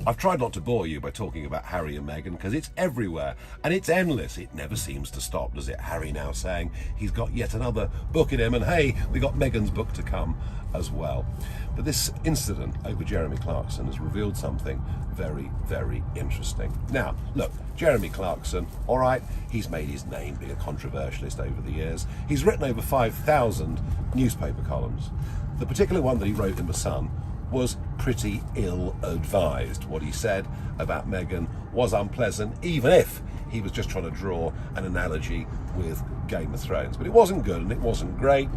I've tried not to bore you by talking about Harry and Meghan because it's everywhere and it's endless. It never seems to stop, does it? Harry now saying he's got yet another book in him, and hey, we got Meghan's book to come as well. But this incident over Jeremy Clarkson has revealed something very, very interesting. Now, look, Jeremy Clarkson, all right, he's made his name being a controversialist over the years. He's written over 5,000 newspaper columns. The particular one that he wrote in The Sun was pretty ill-advised. What he said about Meghan was unpleasant, even if he was just trying to draw an analogy with Game of Thrones. But it wasn't good and it wasn't great.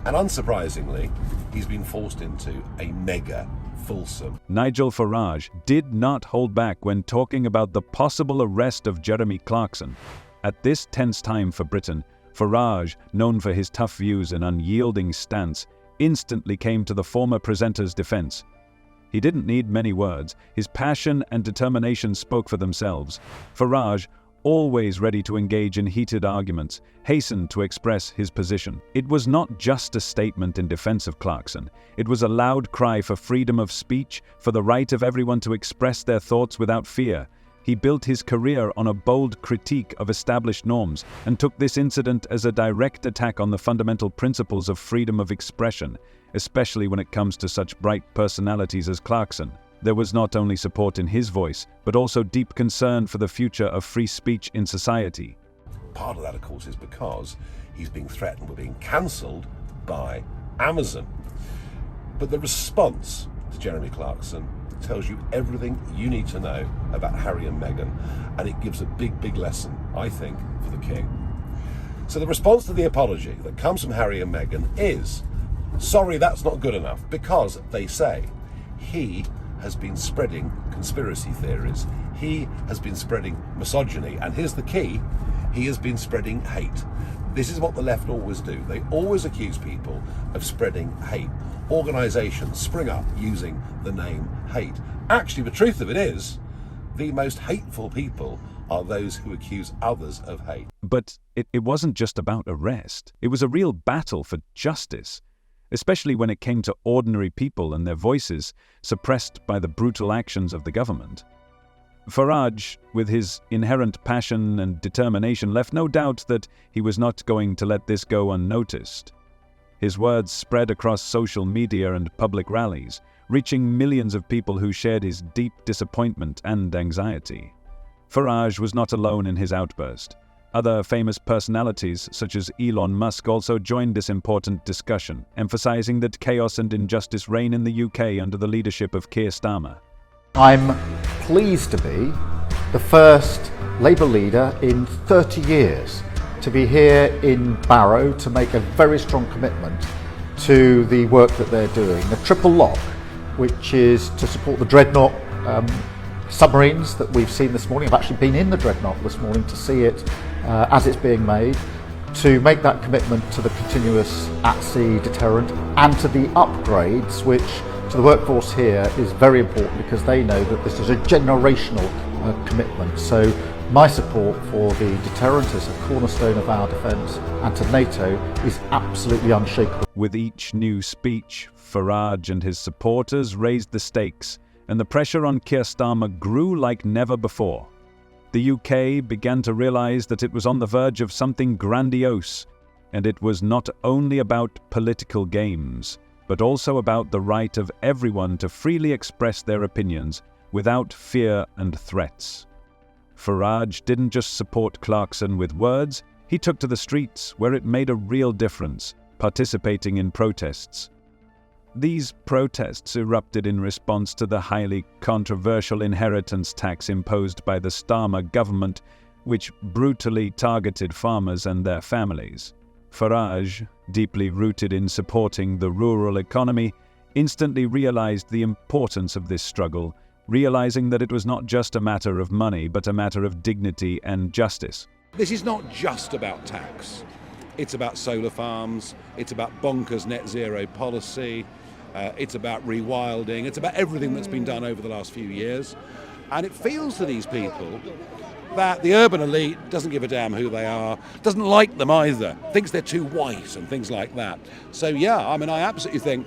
And unsurprisingly, he's been forced into a mega fulsome. Nigel Farage did not hold back when talking about the possible arrest of Jeremy Clarkson. At this tense time for Britain, Farage, known for his tough views and unyielding stance, instantly came to the former presenter's defense. He didn't need many words. His passion and determination spoke for themselves. Farage, always ready to engage in heated arguments, hastened to express his position. It was not just a statement in defense of Clarkson. It was a loud cry for freedom of speech, for the right of everyone to express their thoughts without fear. He built his career on a bold critique of established norms and took this incident as a direct attack on the fundamental principles of freedom of expression, especially when it comes to such bright personalities as Clarkson. There was not only support in his voice, but also deep concern for the future of free speech in society. Part of that, of course, is because he's being threatened with being cancelled by Amazon. But the response to Jeremy Clarkson tells you everything you need to know about Harry and Meghan, and it gives a big, big lesson, I think, for the King. So the response to the apology that comes from Harry and Meghan is, sorry, that's not good enough, because they say he has been spreading conspiracy theories, he has been spreading misogyny, and here's the key, he has been spreading hate. This is what the left always do. They always accuse people of spreading hate. Organisations spring up using the name hate. Actually, the truth of it is, the most hateful people are those who accuse others of hate. But it wasn't just about arrest. It was a real battle for justice, especially when it came to ordinary people and their voices suppressed by the brutal actions of the government. Farage, with his inherent passion and determination, left no doubt that he was not going to let this go unnoticed. His words spread across social media and public rallies, reaching millions of people who shared his deep disappointment and anxiety. Farage was not alone in his outburst. Other famous personalities, such as Elon Musk, also joined this important discussion, emphasizing that chaos and injustice reign in the UK under the leadership of Keir Starmer. I'm pleased to be the first Labour leader in 30 years to be here in Barrow to make a very strong commitment to the work that they're doing. The triple lock, which is to support the Dreadnought submarines that we've seen this morning. I've actually been in the Dreadnought this morning to see it as it's being made, to make that commitment to the continuous at-sea deterrent and to the upgrades, which to the workforce here is very important because they know that this is a generational commitment. So my support for the deterrent as a cornerstone of our defence and to NATO is absolutely unshakable. With each new speech, Farage and his supporters raised the stakes, and the pressure on Keir Starmer grew like never before. The UK began to realise that it was on the verge of something grandiose, and it was not only about political games, but also about the right of everyone to freely express their opinions without fear and threats. Farage didn't just support Clarkson with words, he took to the streets where it made a real difference, participating in protests. These protests erupted in response to the highly controversial inheritance tax imposed by the Starmer government, which brutally targeted farmers and their families. Farage, deeply rooted in supporting the rural economy, instantly realized the importance of this struggle, realizing that it was not just a matter of money, but a matter of dignity and justice. This is not just about tax. It's about solar farms, it's about bonkers net zero policy, it's about rewilding, it's about everything that's been done over the last few years. And it feels to these people that the urban elite doesn't give a damn who they are, doesn't like them either, thinks they're too white and things like that. So yeah, I mean, I absolutely think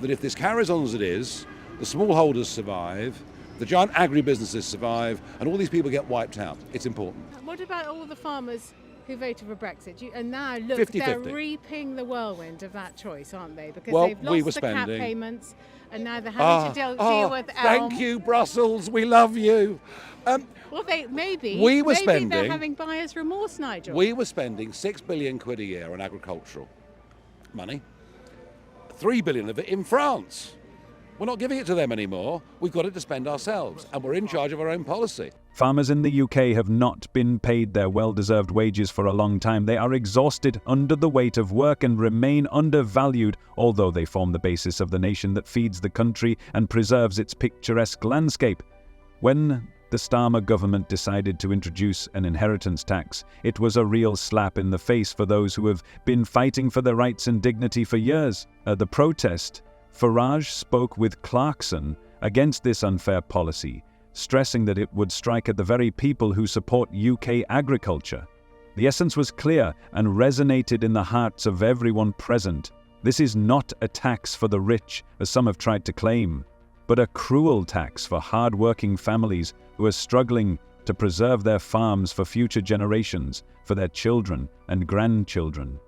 that if this carries on as it is, the smallholders survive, the giant agribusinesses survive, and all these people get wiped out. It's important. What about all the farmers who voted for Brexit? And now, look, 50-50. they're reaping the whirlwind of that choice, aren't they? Because Well, they've we lost were the cap spending- payments, and now they're having to deal with Thank you, Brussels. We love you. Well, maybe We were they're spending- having buyer's remorse, Nigel. We were spending 6 billion quid a year on agricultural money, 3 billion of it in France. We're not giving it to them anymore. We've got it to spend ourselves, and we're in charge of our own policy. Farmers in the UK have not been paid their well-deserved wages for a long time. They are exhausted under the weight of work and remain undervalued, although they form the basis of the nation that feeds the country and preserves its picturesque landscape. When the Starmer government decided to introduce an inheritance tax, it was a real slap in the face for those who have been fighting for their rights and dignity for years. At the protest, Farage spoke with Clarkson against this unfair policy, stressing that it would strike at the very people who support UK agriculture. The essence was clear and resonated in the hearts of everyone present. This is not a tax for the rich, as some have tried to claim, but a cruel tax for hard-working families who are struggling to preserve their farms for future generations, for their children and grandchildren.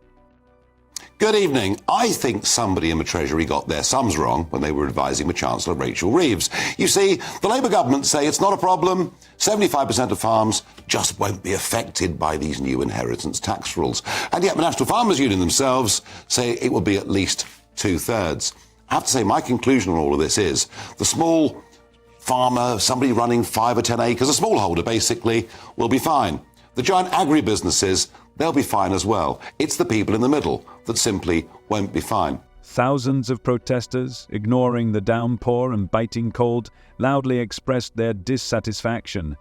Good evening. I think somebody in the Treasury got their sums wrong when they were advising the Chancellor Rachel Reeves. You see, the Labour government say it's not a problem. 75% of farms just won't be affected by these new inheritance tax rules. And yet the National Farmers Union themselves say it will be at least 2/3. I have to say my conclusion on all of this is the small farmer, somebody running 5 or 10 acres, a smallholder basically, will be fine. The giant agribusinesses, they'll be fine as well. It's the people in the middle that simply won't be fine. Thousands of protesters, ignoring the downpour and biting cold, loudly expressed their dissatisfaction.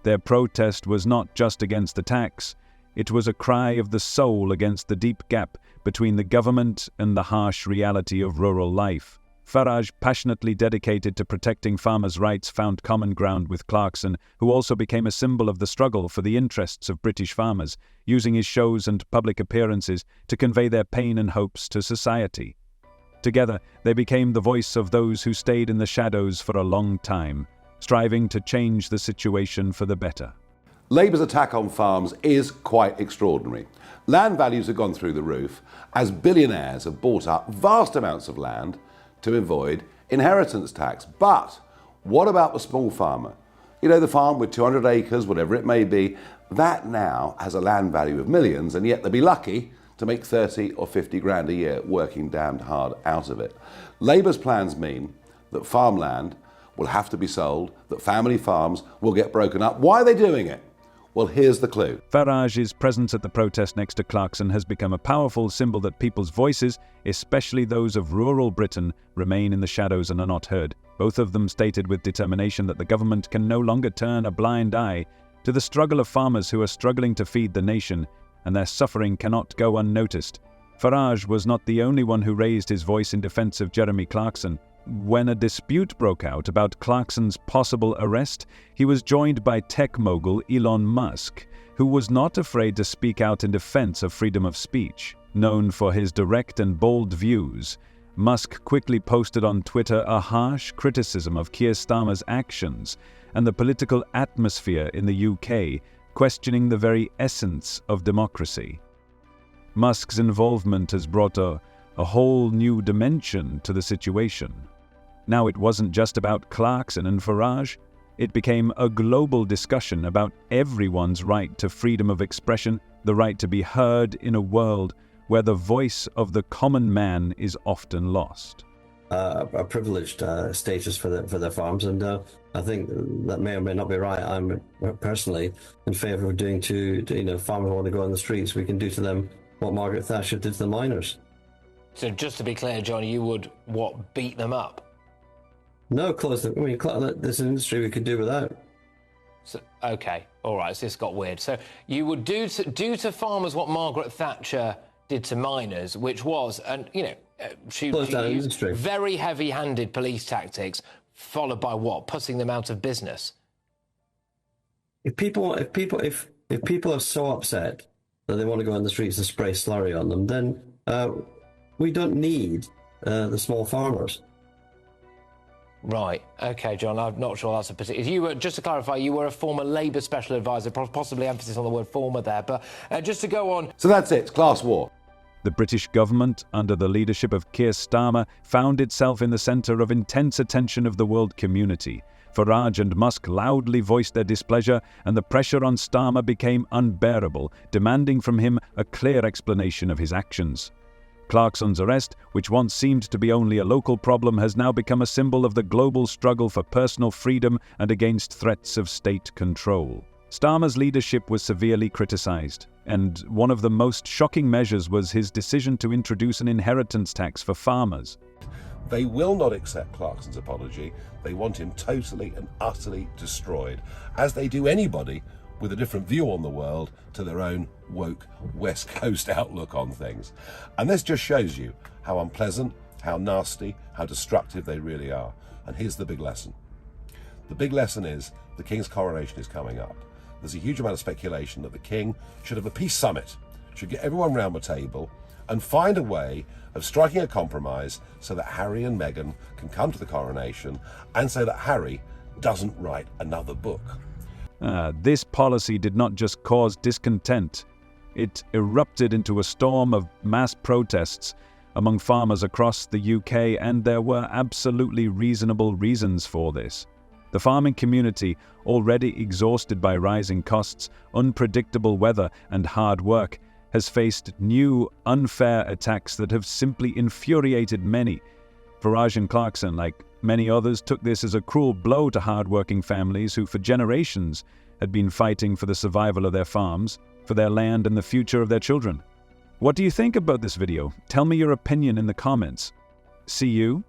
Their protest was not just against the tax, it was a cry of the soul against the deep gap between the government and the harsh reality of rural life. Farage, passionately dedicated to protecting farmers' rights, found common ground with Clarkson, who also became a symbol of the struggle for the interests of British farmers, using his shows and public appearances to convey their pain and hopes to society. Together, they became the voice of those who stayed in the shadows for a long time, striving to change the situation for the better. Labour's attack on farms is quite extraordinary. Land values have gone through the roof as billionaires have bought up vast amounts of land to avoid inheritance tax. But what about the small farmer? You know, the farm with 200 acres, whatever it may be, that now has a land value of millions, and yet they'll be lucky to make 30 or 50 grand a year working damned hard out of it. Labour's plans mean that farmland will have to be sold, that family farms will get broken up. Why are they doing it? Well, here's the clue. Farage's presence at the protest next to Clarkson has become a powerful symbol that people's voices, especially those of rural Britain, remain in the shadows and are not heard. Both of them stated with determination that the government can no longer turn a blind eye to the struggle of farmers who are struggling to feed the nation, and their suffering cannot go unnoticed. Farage was not the only one who raised his voice in defense of Jeremy Clarkson. When a dispute broke out about Clarkson's possible arrest, he was joined by tech mogul Elon Musk, who was not afraid to speak out in defense of freedom of speech. Known for his direct and bold views, Musk quickly posted on Twitter a harsh criticism of Keir Starmer's actions and the political atmosphere in the UK, questioning the very essence of democracy. Musk's involvement has brought a whole new dimension to the situation. Now it wasn't just about Clarkson and Farage. It became a global discussion about everyone's right to freedom of expression, the right to be heard in a world where the voice of the common man is often lost. A privileged status for the farms, and I think that may or may not be right. I'm personally in favour of doing to farmers who want to go on the streets, we can do to them what Margaret Thatcher did to the miners. So just to be clear, John, you would, beat them up? No, close them. I mean, this industry we could do without. So, okay, all right, so this got weird. So you would do to farmers what Margaret Thatcher did to miners, which was, she used very heavy-handed police tactics, followed by what? Putting them out of business. If people are so upset that they want to go on the streets and spray slurry on them, then we don't need the small farmers. Right. Okay, John, I'm not sure that's a particular... You were, just to clarify, you were a former Labour Special Advisor, possibly emphasis on the word former there, but just to go on... So that's it, class war. The British government, under the leadership of Keir Starmer, found itself in the centre of intense attention of the world community. Farage and Musk loudly voiced their displeasure, and the pressure on Starmer became unbearable, demanding from him a clear explanation of his actions. Clarkson's arrest, which once seemed to be only a local problem, has now become a symbol of the global struggle for personal freedom and against threats of state control. Starmer's leadership was severely criticised, and one of the most shocking measures was his decision to introduce an inheritance tax for farmers. They will not accept Clarkson's apology. They want him totally and utterly destroyed, as they do anybody with a different view on the world to their own woke West Coast outlook on things. And this just shows you how unpleasant, how nasty, how destructive they really are. And here's the big lesson. The big lesson is the King's coronation is coming up. There's a huge amount of speculation that the King should have a peace summit, should get everyone round the table and find a way of striking a compromise so that Harry and Meghan can come to the coronation and so that Harry doesn't write another book. This policy did not just cause discontent. It erupted into a storm of mass protests among farmers across the UK, and there were absolutely reasonable reasons for this. The farming community, already exhausted by rising costs, unpredictable weather, and hard work, has faced new, unfair attacks that have simply infuriated many. Farage and Clarkson, like many others, took this as a cruel blow to hard-working families who for generations had been fighting for the survival of their farms, for their land and the future of their children. What do you think about this video? Tell me your opinion in the comments. See you